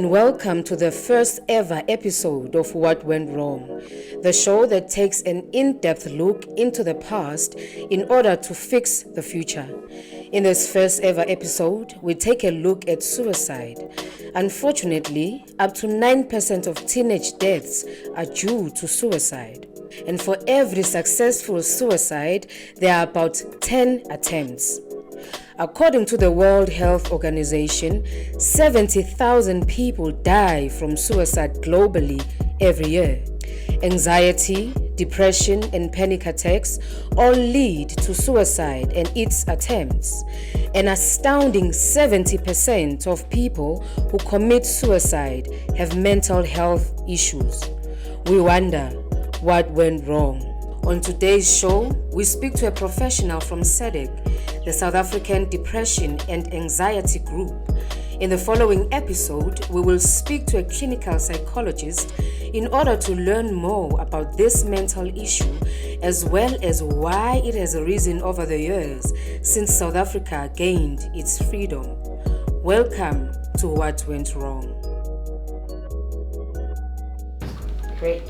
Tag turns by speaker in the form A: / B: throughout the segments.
A: and welcome to the first ever episode of What Went Wrong, the show that takes an in-depth look into the past in order to fix the future. In this first ever episode, we take a look at suicide. Unfortunately, up to 9% of teenage deaths are due to suicide. And for every successful suicide, there are about 10 attempts. According to the World Health Organization, 70,000 people die from suicide globally every year. Anxiety, depression, and panic attacks all lead to suicide and its attempts. An astounding 70% of people who commit suicide have mental health issues. We wonder what went wrong. On today's show, we speak to a professional from SADAG, the South African Depression and Anxiety Group. In the following episode, we will speak to a clinical psychologist in order to learn more about this mental issue, as well as why it has arisen over the years since South Africa gained its freedom. Welcome to What Went Wrong. Great.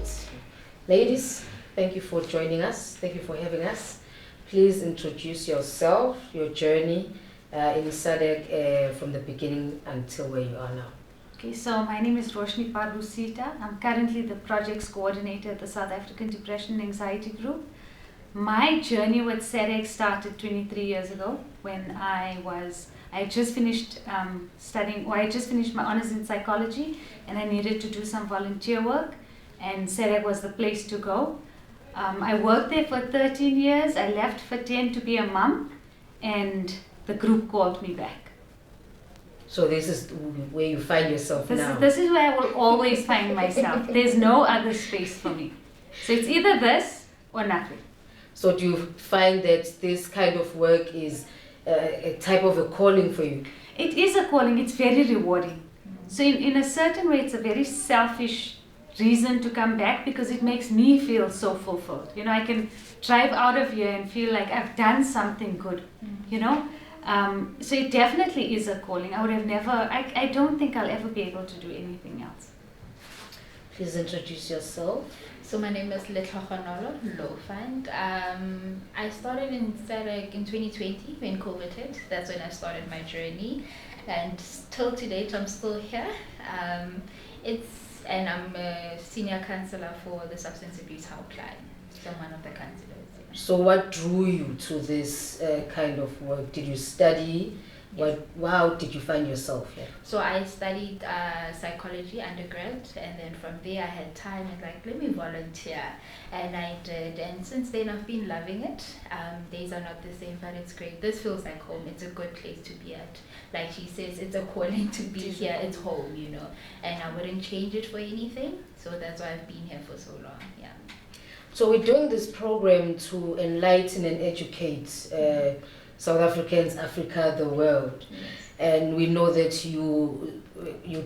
A: Ladies, thank you for joining us. Thank you for having us. Please introduce yourself, your journey in SADAG from the beginning until where you are now.
B: Okay, so my name is Roshni Parvusita. I'm currently the projects coordinator at the South African Depression and Anxiety Group. My journey with SADAG started 23 years ago when I had just finished I just finished my honors in psychology, and I needed to do some volunteer work, and SADAG was the place to go. I worked there for 13 years. I left for 10 to be a mom, and the group called me back.
A: So this is where you find yourself now?
B: This is where I will always find myself. There's no other space for me. So it's either this or nothing.
A: So do you find that this kind of work is a type of a calling for you?
B: It is a calling. It's very rewarding. So in a certain way, it's a very selfish reason to come back because it makes me feel so fulfilled. You know, I can drive out of here and feel like I've done something good, you know. So it definitely is a calling. I don't think I'll ever be able to do anything else.
A: Please introduce yourself.
C: So my name is Letlogonolo Lofand. I started in SADAG in 2020 when COVID hit. That's when I started my journey. And till to date, I'm still here. And I'm a senior counselor for the substance abuse helpline. So I'm one of the counselors. Yeah.
A: So what drew you to this kind of work? Did you study?
C: Yes.
A: How did you find yourself here?
C: So I studied psychology undergrad, and then from there I had time and let me volunteer, and I did. And since then I've been loving it. Days are not the same, but it's great. This feels like home. It's a good place to be at. Like she says, it's a calling to be here. It's home, you know, and I wouldn't change it for anything. So that's why I've been here for so long. Yeah.
A: So we're doing this program to enlighten and educate South Africans, Africa, the world.
C: Yes.
A: And we know that you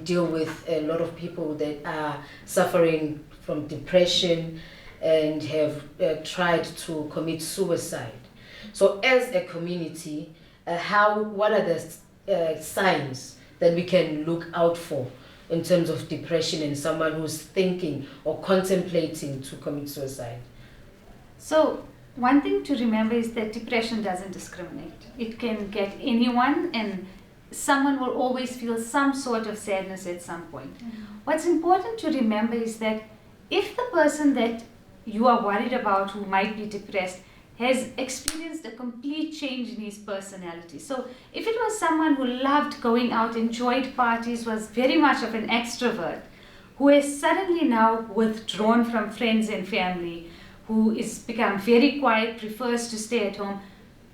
A: deal with a lot of people that are suffering from depression and have tried to commit suicide. So as a community, what are the signs that we can look out for in terms of depression in someone who's thinking or contemplating to commit suicide?
B: So one thing to remember is that depression doesn't discriminate. It can get anyone, and someone will always feel some sort of sadness at some point. What's important to remember is that if the person that you are worried about who might be depressed has experienced a complete change in his personality. So if it was someone who loved going out, enjoyed parties, was very much of an extrovert, who has suddenly now withdrawn from friends and family, who is become very quiet, prefers to stay at home,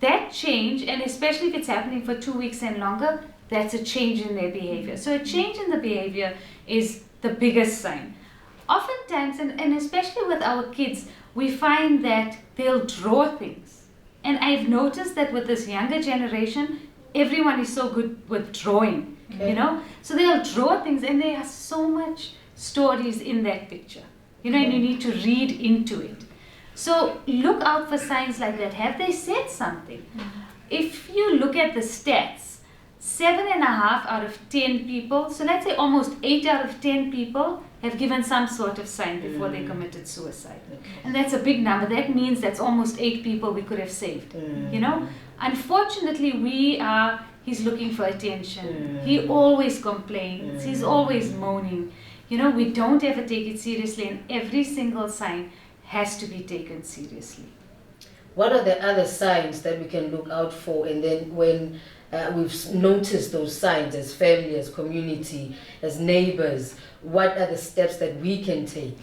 B: that change, and especially if it's happening for 2 weeks and longer, that's a change in their behavior. So a change in the behavior is the biggest sign. Oftentimes, and especially with our kids, we find that they'll draw things. And I've noticed that with this younger generation, everyone is so good with drawing, you know? So they'll draw things, and there are so much stories in that picture, you know, and you need to read into it. So look out for signs like that. Have they said something? If you look at the stats, 7.5 out of 10 people, so let's say almost 8 out of 10 people have given some sort of sign before they committed suicide. And that's a big number. That means that's almost 8 people we could have saved. You know, unfortunately, he's looking for attention. He always complains. He's always moaning. You know, we don't ever take it seriously, and every single sign has to be taken seriously.
A: What are the other signs that we can look out for? And then when we've noticed those signs as family, as community, as neighbors, what are the steps that we can take?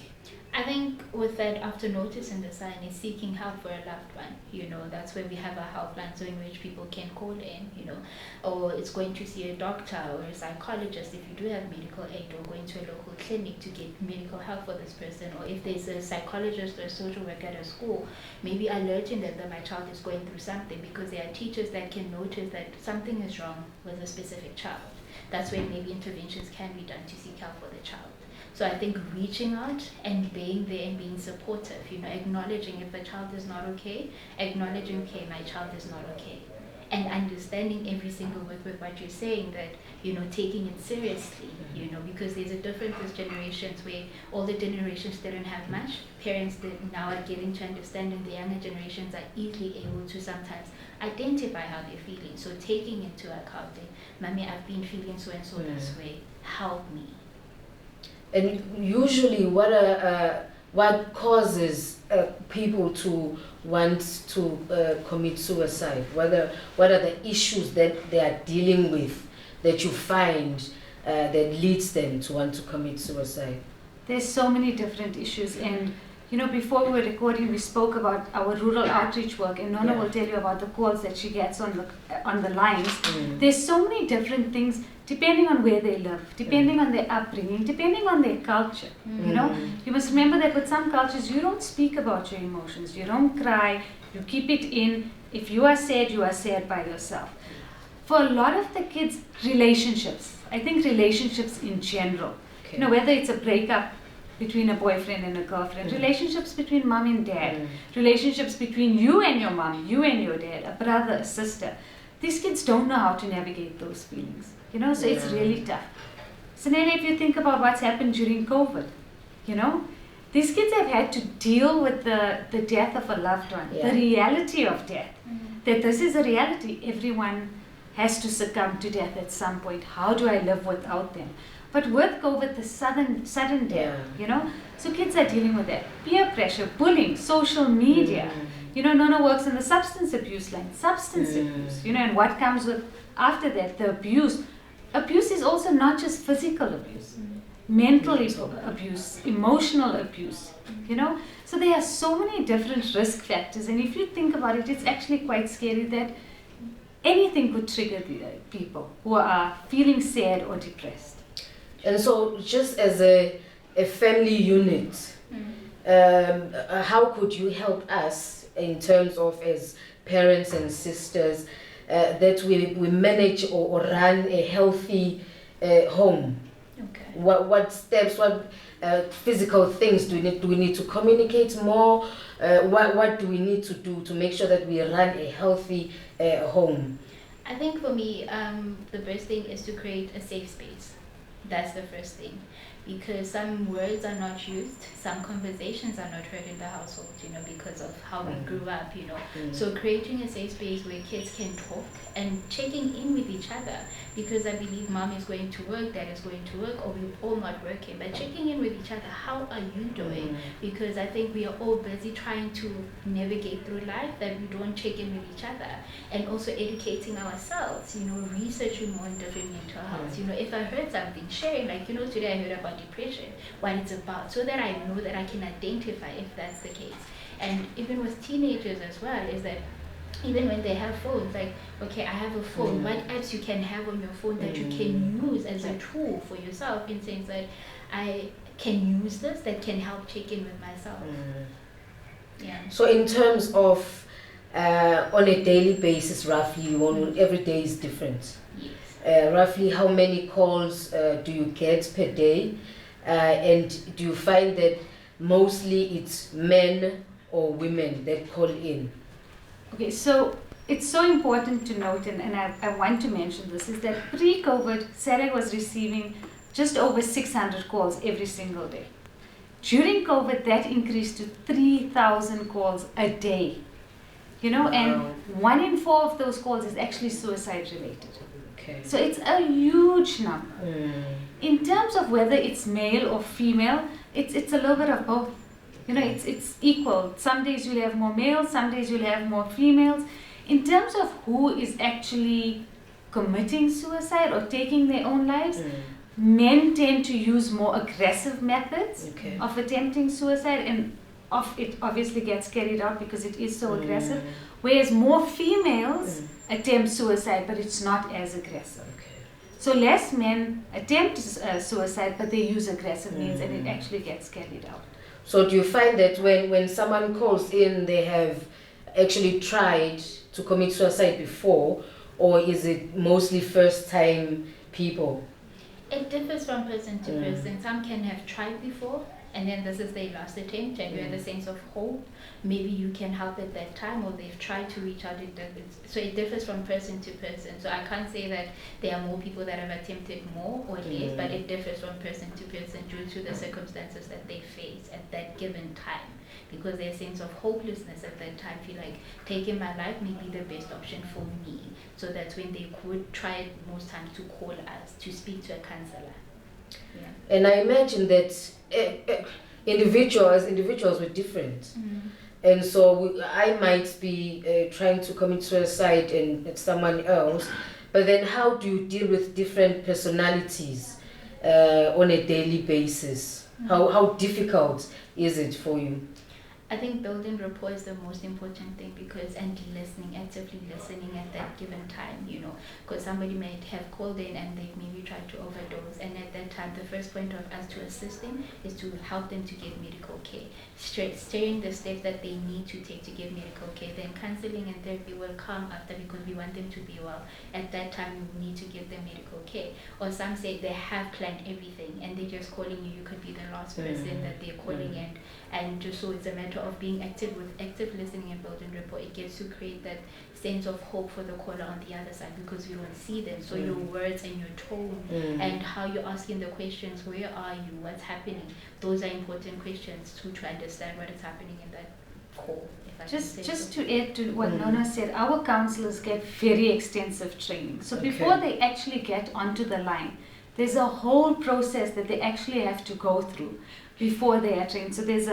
C: I think with that, after noticing the sign, is seeking help for a loved one. You know, that's where we have a helpline, so in which people can call in, you know, or it's going to see a doctor or a psychologist if you do have medical aid, or going to a local clinic to get medical help for this person, or if there's a psychologist or a social worker at a school, maybe alerting them that my child is going through something, because there are teachers that can notice that something is wrong with a specific child. That's when maybe interventions can be done to seek help for the child. So I think reaching out and being there and being supportive, you know, acknowledging if a child is not okay, acknowledging, okay, my child is not okay. And understanding every single word with what you're saying, that, you know, taking it seriously, you know, because there's a difference with generations where older generations didn't have much. Parents that now are getting to understand, and the younger generations are easily able to sometimes identify how they're feeling. So taking into account, Mommy, I've been feeling so and so this way, help me.
A: And usually, what causes people to want to commit suicide? What are the issues that they are dealing with that you find that leads them to want to commit suicide?
B: There's so many different issues, and you know, before we were recording, we spoke about our rural outreach work, and Nona will tell you about the calls that she gets on the lines. There's so many different things, depending on where they live, depending on their upbringing, depending on their culture. You know, you must remember that with some cultures, you don't speak about your emotions, you don't cry, you keep it in. If you are sad by yourself. For a lot of the kids, relationships, I think relationships in general, you know, whether it's a breakup between a boyfriend and a girlfriend, relationships between mom and dad, relationships between you and your mom, you and your dad, a brother, a sister. These kids don't know how to navigate those feelings, you know, so it's really tough. So then if you think about what's happened during COVID, you know, these kids have had to deal with the death of a loved one, the reality of death, that this is a reality. Everyone has to succumb to death at some point. How do I live without them? But with COVID, the sudden death, you know, so kids are dealing with that. Peer pressure, bullying, social media. You know, Nona works in the substance abuse line, substance abuse, you know, and what comes with after that, the abuse. Abuse is also not just physical abuse, mental abuse, emotional abuse, you know. So there are so many different risk factors, and if you think about it, it's actually quite scary that anything could trigger the people who are feeling sad or depressed.
A: And so, just as a family unit, how could you help us in terms of, as parents and sisters, that we manage or run a healthy home?
C: Okay.
A: What steps, what physical things do we need to communicate more? What do we need to do to make sure that we run a healthy home?
C: I think for me, the best thing is to create a safe space. That's the first thing, because some words are not used, some conversations are not heard in the household, you know, because of how we grew up, you know. So creating a safe space where kids can talk and checking in with each other, because I believe mom is going to work, dad is going to work, or we're all not working, but checking in with each other, how are you doing? Because I think we are all busy trying to navigate through life that we don't check in with each other, and also educating ourselves, you know, researching more in different mental health. You know, if I heard something, sharing, like, you know, today I heard about depression, what it's about, so that I know that I can identify if that's the case. And even with teenagers as well, is that even when they have phones, like, okay, I have a phone, what apps you can have on your phone that you can use as a tool for yourself, in saying that I can use this, that can help check in with myself. Yeah.
A: So in terms of on a daily basis, roughly, every day is different.
C: Yes.
A: Roughly how many calls do you get per day? And do you find that mostly it's men or women that call in?
B: Okay, so it's so important to note, and I want to mention this, is that pre-COVID, SADAG was receiving just over 600 calls every single day. During COVID, that increased to 3,000 calls a day. You know, and 1 in 4 of those calls is actually suicide related.
A: Okay.
B: So it's a huge number. In terms of whether it's male or female, it's a little bit of both. You know, it's equal. Some days you'll have more males, some days you'll have more females. In terms of who is actually committing suicide or taking their own lives, men tend to use more aggressive methods of attempting suicide, and it obviously gets carried out because it is so aggressive, whereas more females attempt suicide, but it's not as aggressive. So less men attempt suicide, but they use aggressive means, and it actually gets carried out.
A: So do you find that when someone calls in, they have actually tried to commit suicide before, or is it mostly first-time people?
C: It differs from person to person. Some can have tried before, and then this is their last attempt, and you have a sense of hope. Maybe you can help at that time, or they've tried to reach out. So it differs from person to person. So I can't say that there are more people that have attempted more or less, but it differs from person to person due to the circumstances that they face at that given time. Because their sense of hopelessness at that time, feel like taking my life may be the best option for me. So that's when they could try most times to call us to speak to a counselor. Yeah.
A: And I imagine that individuals were different. And so I might be trying to commit suicide and someone else, but then how do you deal with different personalities on a daily basis? How difficult is it for you?
C: I think building rapport is the most important thing, and listening, actively listening at that given time, you know, because somebody might have called in and they maybe tried to overdose, and at that time the first point of us to assist them is to help them to get medical care, steering the steps that they need to take to get medical care. Then counseling and therapy will come after, because we want them to be well. At that time we need to give them medical care. Or some say they have planned everything and they're just calling you. You could be the last person that they're calling in, and just so it's a matter of being active with active listening and building rapport. It gets to create that sense of hope for the caller on the other side, because you don't see them. So your words and your tone and how you're asking the questions, where are you, what's happening, those are important questions to understand what is happening in that call.
B: Just to add to what Nona said, our counselors get very extensive training. So before they actually get onto the line, there's a whole process that they actually have to go through before they are trained. So there's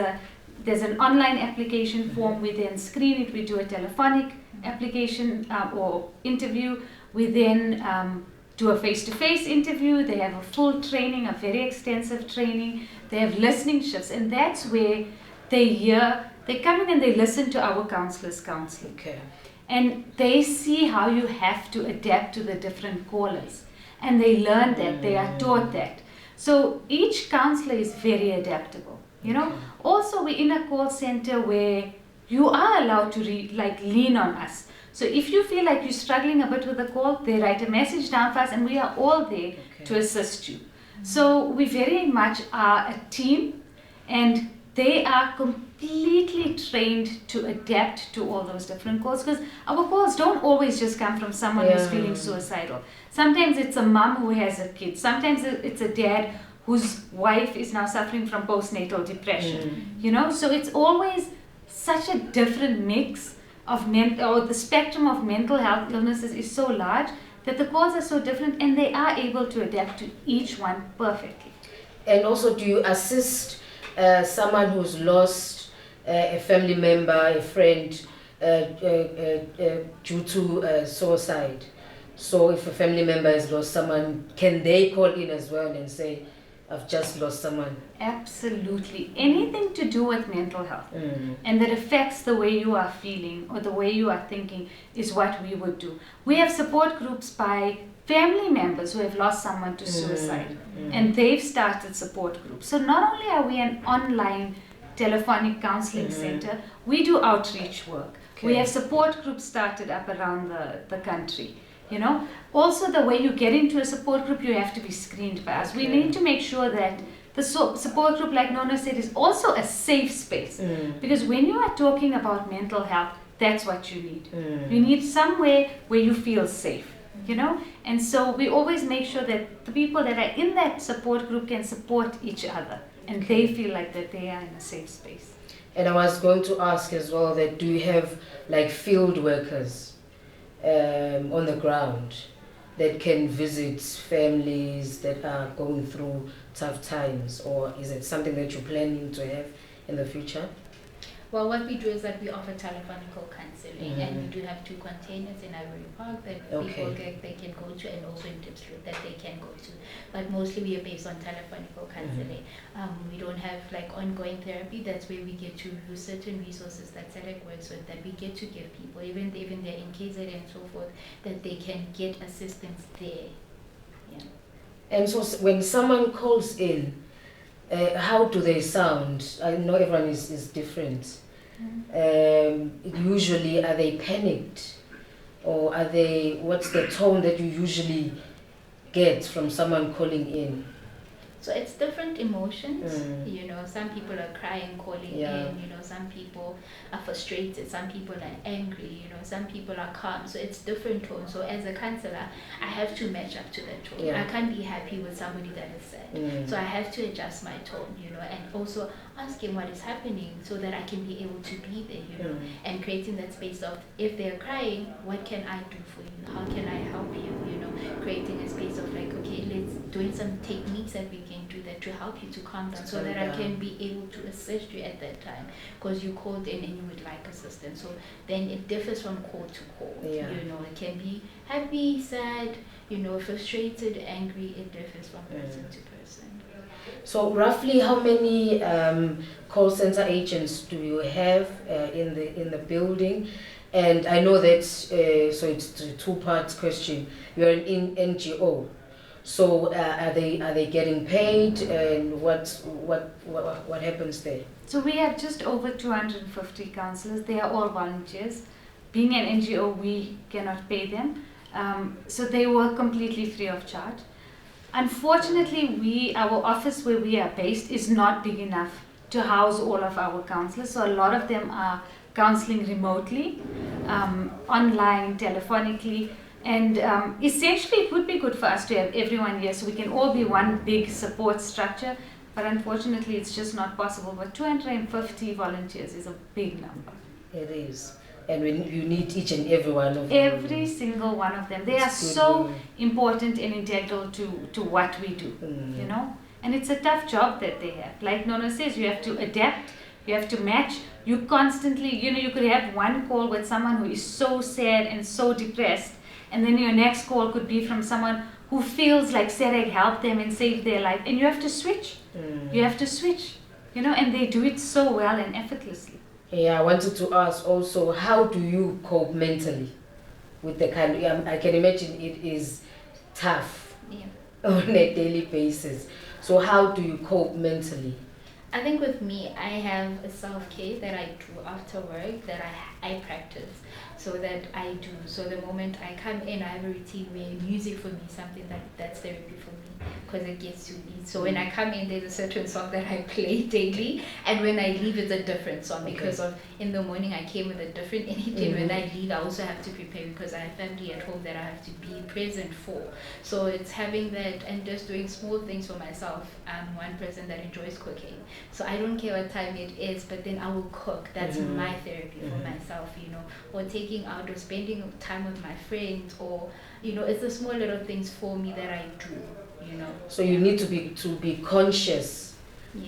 B: an online application form. We then screen it. We do a telephonic application or interview. We then do a face-to-face interview. They have a full training, a very extensive training. They have listening shifts, and that's where they come in and they listen to our counselors counseling. And they see how you have to adapt to the different callers. And they learn that, they are taught that. So each counselor is very adaptable. You know, also we're in a call center where you are allowed to lean on us. So if you feel like you're struggling a bit with the call, they write a message down for us, and we are all there to assist you. So we very much are a team, and they are completely trained to adapt to all those different calls, because our calls don't always just come from someone who's feeling suicidal. Sometimes it's a mom who has a kid. Sometimes it's a dad whose wife is now suffering from postnatal depression. You know, so it's always such a different mix of the spectrum of mental health illnesses is so large that the calls are so different, and they are able to adapt to each one perfectly.
A: And also, do you assist someone who's lost a family member, a friend, due to suicide? So if a family member has lost someone, can they call in as well and say, I've just lost someone?
B: Absolutely. Anything to do with mental health and that affects the way you are feeling or the way you are thinking is what we would do. We have support groups by family members who have lost someone to suicide, and they've started support groups. So not only are we an online telephonic counseling center, we do outreach work. We have support groups started up around the country. You know, also the way you get into a support group, you have to be screened by us. We need to make sure that the support group, like Nona said, is also a safe space. Because when you are talking about mental health, that's what you need. You need somewhere where you feel safe, you know? And so we always make sure that the people that are in that support group can support each other, and they feel like that they are in a safe space.
A: And I was going to ask as well that do you have like field workers on the ground that can visit families that are going through tough times, or is it something that you're planning to have in the future?
C: Well, what we do is that we offer telephonical counseling, and we do have 2 containers in Ivory Park that people they can go to, and also in Dipsloot that they can go to. But mostly we are based on telephonical counseling. We don't have like ongoing therapy. That's where we get to use certain resources that SADAG works with, that we get to give people, even they're in KZN and so forth, that they can get assistance there. Yeah. And
A: so when someone calls in, how do they sound? I know everyone is different. Usually, are they panicked, or are they? What's the tone that you usually get from someone calling in?
C: So it's different emotions, you know, some people are crying, calling in, you know, some people are frustrated, some people are angry, you know, some people are calm. So it's different tones. So as a counselor, I have to match up to that tone. I can't be happy with somebody that is sad. So I have to adjust my tone, you know, and also asking what is happening so that I can be able to be there, you know, and creating that space of, if they're crying, what can I do for you? How can I help you? You know, creating a space of like, okay, let's doing some techniques that we can do that to help you to calm down, so that I can be able to assist you at that time, because you called in and you would like assistance. So then it differs from call to call. You know, it can be happy, sad, you know, frustrated, angry. It differs from person to person.
A: So roughly how many call center agents do you have in the building? And I know that so it's a 2-part question. You're an NGO, so are they getting paid, and what happens there?
B: So we have just over 250 counselors. They are all volunteers. Being an NGO, we cannot pay them, so they work completely free of charge. Unfortunately, our office where we are based is not big enough to house all of our counselors, so a lot of them are counseling remotely, online, telephonically, and essentially it would be good for us to have everyone here so we can all be one big support structure, but unfortunately it's just not possible. But 250 volunteers is a big number.
A: It is. And you need each and every one of them.
B: Every single one of them. They are so important and integral to what we do, you know. And it's a tough job that they have. Like Nona says, you have to adapt, you have to match. You constantly, you know, you could have one call with someone who is so sad and so depressed, and then your next call could be from someone who feels like SADAG helped them and saved their life. And you have to switch. You have to switch, you know, and they do it so well and effortlessly.
A: Yeah, I wanted to ask also, how do you cope mentally with the kind of, I can imagine it is tough on a daily basis. So how do you cope mentally?
C: I think with me, I have a self-care that I do after work, that I practice, so that I do. So the moment I come in, I have a routine where music for me is something that's therapy for me, because it gets to me. So when I come in, there's a certain song that I play daily, and when I leave, it's a different song, because of in the morning I came with a different energy. When I leave, I also have to prepare, because I have family at home that I have to be present for. So it's having that and just doing small things for myself. I'm one person that enjoys cooking, so I don't care what time it is, but then I will cook. That's my therapy for myself, you know, or taking out or spending time with my friends, or, you know, it's the small little things for me that I do, you know.
A: So you need to be conscious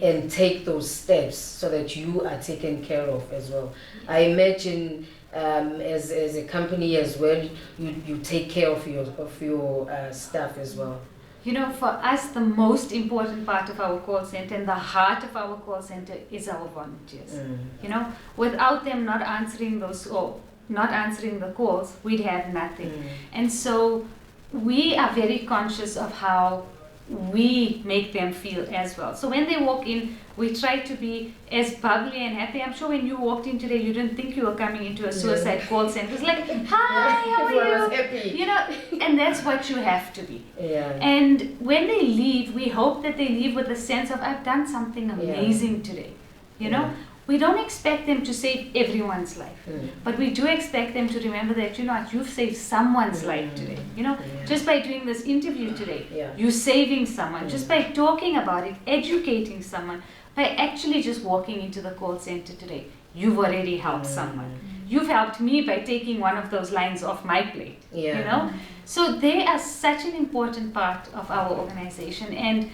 A: and take those steps so that you are taken care of as well. I imagine as a company as well, you take care of your staff as well.
B: You know, for us, the most important part of our call center and the heart of our call center is our volunteers. You know, without them not answering the calls, we'd have nothing. And so we are very conscious of how we make them feel as well. So when they walk in, we try to be as bubbly and happy. I'm sure when you walked in today, you didn't think you were coming into a suicide call center. It's like, hi, how are you?
A: Happy.
B: You know, and that's what you have to be.
A: Yeah.
B: And when they leave, we hope that they leave with a sense of, I've done something amazing today. You know, we don't expect them to save everyone's life, but we do expect them to remember that, you know what, you've saved someone's life today. You know, just by doing this interview today, you're saving someone. Just by talking about it, educating someone, by actually just walking into the call center today, you've already helped someone. You've helped me by taking one of those lines off my plate. You know, so they are such an important part of our organization, and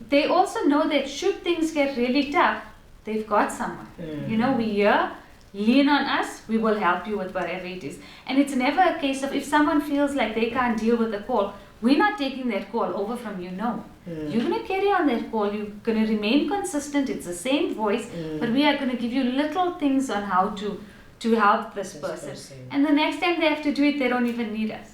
B: they also know that should things get really tough, they've got someone. You know, we're here, lean on us, we will help you with whatever it is. And it's never a case of if someone feels like they can't deal with the call, we're not taking that call over from you, no. You're going to carry on that call, you're going to remain consistent, it's the same voice, but we are going to give you little things on how to help this person. And the next time they have to do it, they don't even need us.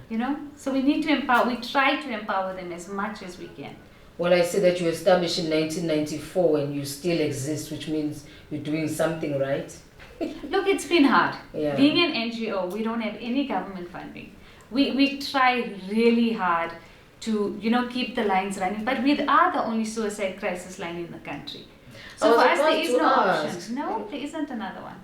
B: You know, so we need to empower, we try to empower them as much as we can.
A: Well, I see that you established in 1994 and you still exist, which means you're doing something right.
B: Look, it's been hard. Being an NGO, we don't have any government funding. We try really hard to, you know, keep the lines running, but we are the only suicide crisis line in the country. So for us, there is no option. No, there isn't another one.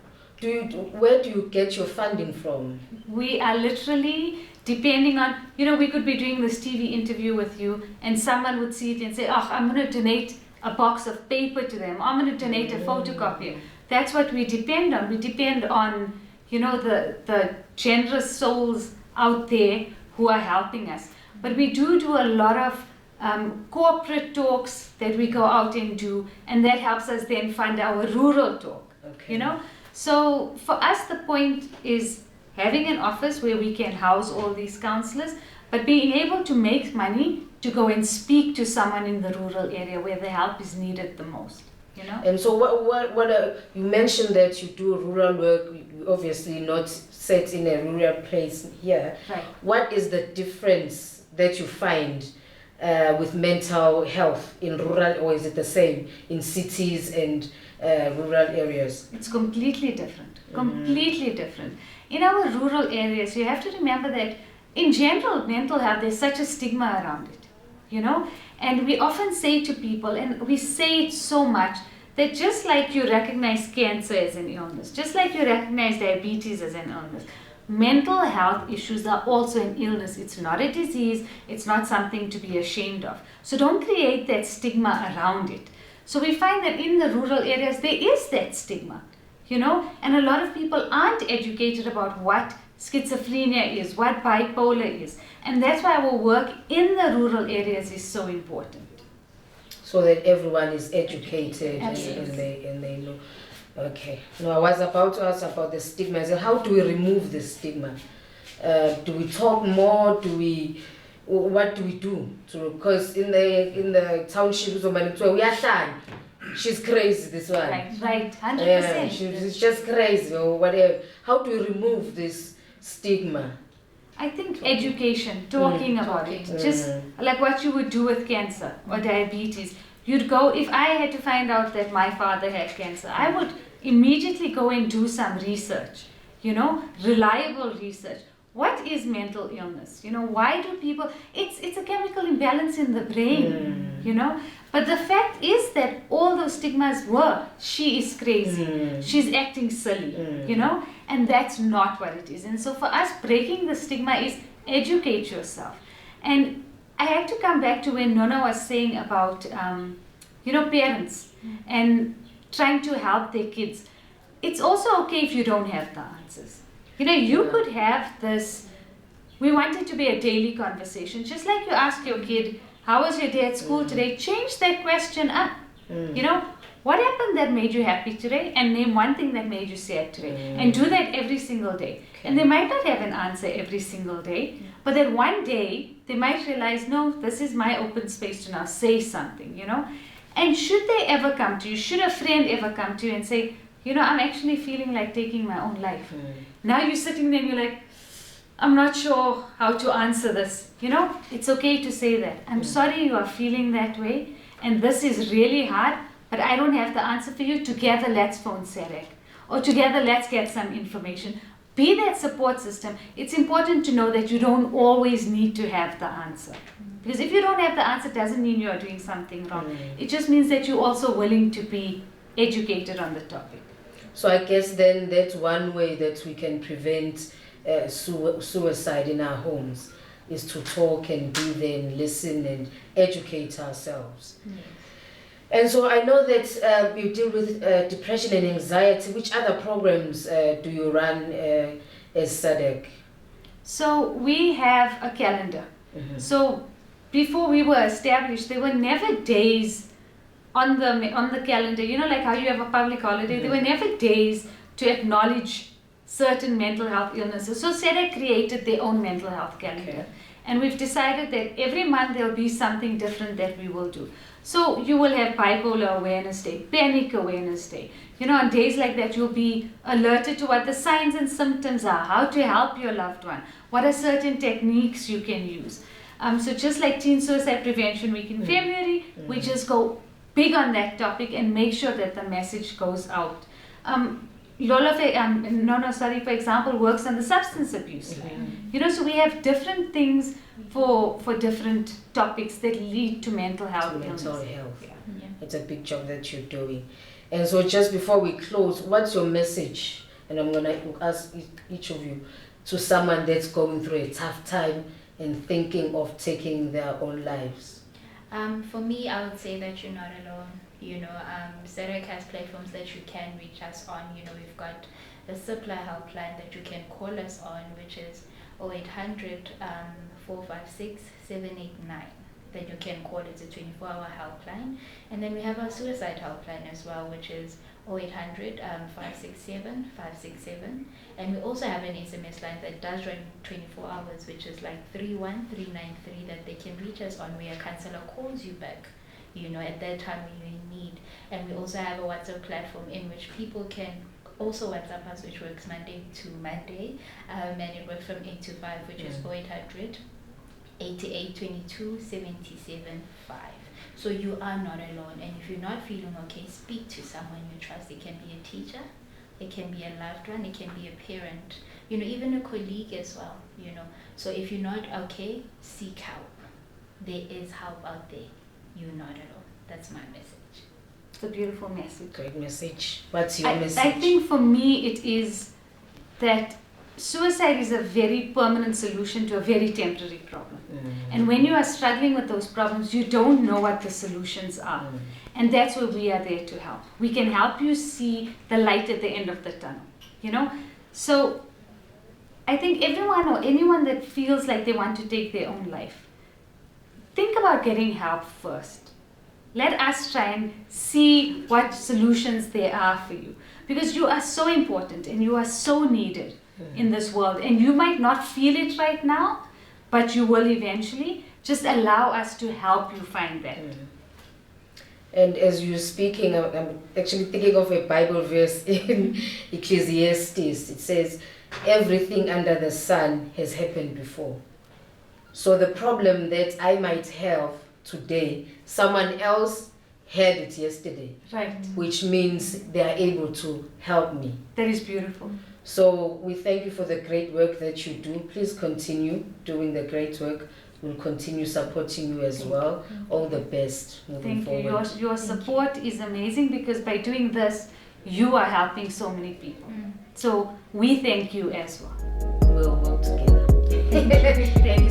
A: Where do you get your funding from?
B: We are literally depending on, you know, we could be doing this TV interview with you and someone would see it and say, oh, I'm going to donate a box of paper to them. I'm going to donate a photocopier. That's what we depend on. We depend on, you know, the generous souls out there who are helping us. But we do a lot of corporate talks that we go out and do, and that helps us then fund our rural talk, you know. So for us, the point is having an office where we can house all these counselors, but being able to make money to go and speak to someone in the rural area where the help is needed the most, you know.
A: And so what you mentioned that you do rural work, you obviously not set in a rural place here.
B: Right.
A: What is the difference that you find with mental health in rural, or is it the same in cities and rural areas?
B: It's completely different, completely different. In our rural areas, you have to remember that in general, mental health, there's such a stigma around it, you know? And we often say to people, and we say it so much, that just like you recognize cancer as an illness, just like you recognize diabetes as an illness, mental health issues are also an illness. It's not a disease, it's not something to be ashamed of. So don't create that stigma around it. So we find that in the rural areas, there is that stigma, you know, and a lot of people aren't educated about what schizophrenia is, what bipolar is. And that's why our work in the rural areas is so important.
A: So that everyone is educated and they know. Okay. Now I was about to ask about the stigma. I said, how do we remove the stigma? Do we talk more? What do we do? Because in the township of Manitoba, we are shy. She's crazy, this one.
B: Right, 100%.
A: Yeah, she's just crazy or whatever. How do we remove this stigma?
B: I think education, talking about it, just like what you would do with cancer or diabetes. You'd go, if I had to find out that my father had cancer, I would immediately go and do some research, you know, reliable research. What is mental illness? You know, why do people, it's a chemical imbalance in the brain, you know. But the fact is that all those stigmas were, she is crazy, she's acting silly, you know, and that's not what it is. And so for us, breaking the stigma is educate yourself. And I had to come back to when Nona was saying about, you know, parents and trying to help their kids. It's also okay if you don't have the answers. You know, you could have this, we want it to be a daily conversation. Just like you ask your kid, how was your day at school today? Change that question up. You know, what happened that made you happy today? And name one thing that made you sad today. And do that every single day. And they might not have an answer every single day, but then one day they might realize, no, this is my open space to now say something, you know. And should they ever come to you, should a friend ever come to you and say, you know, I'm actually feeling like taking my own life. Now you're sitting there and you're like, I'm not sure how to answer this. You know, it's okay to say that. I'm sorry you are feeling that way, and this is really hard, but I don't have the answer for you. Together, let's phone SADAG. Or together, let's get some information. Be that support system. It's important to know that you don't always need to have the answer. Because if you don't have the answer, it doesn't mean you're doing something wrong. It just means that you're also willing to be educated on the topic.
A: So I guess then that's one way that we can prevent suicide in our homes, is to talk and be there and listen and educate ourselves.
C: Yes.
A: And so I know that you deal with depression and anxiety. Which other programs do you run as SADAG?
B: So we have a calendar.
A: Mm-hmm.
B: So before we were established, there were never days on the calendar, you know, like how you have a public holiday.
A: Mm-hmm.
B: There were never days to acknowledge certain mental health illnesses. So SADAG created their own mental health calendar.
A: Okay.
B: And we've decided that every month there'll be something different that we will do. So you will have bipolar awareness day, panic awareness day. You know, on days like that, you'll be alerted to what the signs and symptoms are, how to help your loved one, what are certain techniques you can use. So just like Teen Suicide Prevention Week in February, we just go big on that topic and make sure that the message goes out. Lola, for example, works on the substance abuse. You know, so we have different things for different topics that lead to mental health illness.
A: Mental health.
B: Yeah.
A: It's a big job that you're doing. And so just before we close, what's your message? And I'm going to ask each of you, to someone that's going through a tough time and thinking of taking their own lives.
C: For me, I would say that you're not alone. You know, SADAG has platforms that you can reach us on. You know, we've got the Supply helpline that you can call us on, which is 0800 456 789. That you can call. It's a 24-hour helpline. And then we have our suicide helpline as well, which is 0800 567 567. And we also have an SMS line that does run 24 hours, which is like 31393, that they can reach us on, where a counselor calls you back, you know, at that time when you're in need. And we also have a WhatsApp platform in which people can also WhatsApp us, which works Monday to Monday, and it works from 8 to 5, which is 0800 88 22 77 5. So you are not alone, and if you're not feeling okay, speak to someone you trust. It can be a teacher, it can be a loved one, it can be a parent, you know, even a colleague as well, you know. So if you're not okay, seek help. There is help out there. You're not alone. That's my message.
B: It's a beautiful message.
A: Great message. What's your message?
B: I think for me it is that suicide is a very permanent solution to a very temporary problem. And when you are struggling with those problems, you don't know what the solutions are. And that's where we are there to help. We can help you see the light at the end of the tunnel, you know? So I think everyone or anyone that feels like they want to take their own life, think about getting help first. Let us try and see what solutions there are for you. Because you are so important and you are so needed in this world. And you might not feel it right now, but you will eventually. Just allow us to help you find that.
A: And as you're speaking, I'm actually thinking of a Bible verse in Ecclesiastes. It says, everything under the sun has happened before. So the problem that I might have today, someone else had it yesterday.
B: Right.
A: Which means they are able to help me.
B: That is beautiful.
A: So we thank you for the great work that you do. Please continue doing the great work. We'll continue supporting you as well. All the best moving forward.
B: Thank you. Your support is amazing, because by doing this, you are helping so many people. So we thank you as well.
A: We'll work together.
B: Thank you.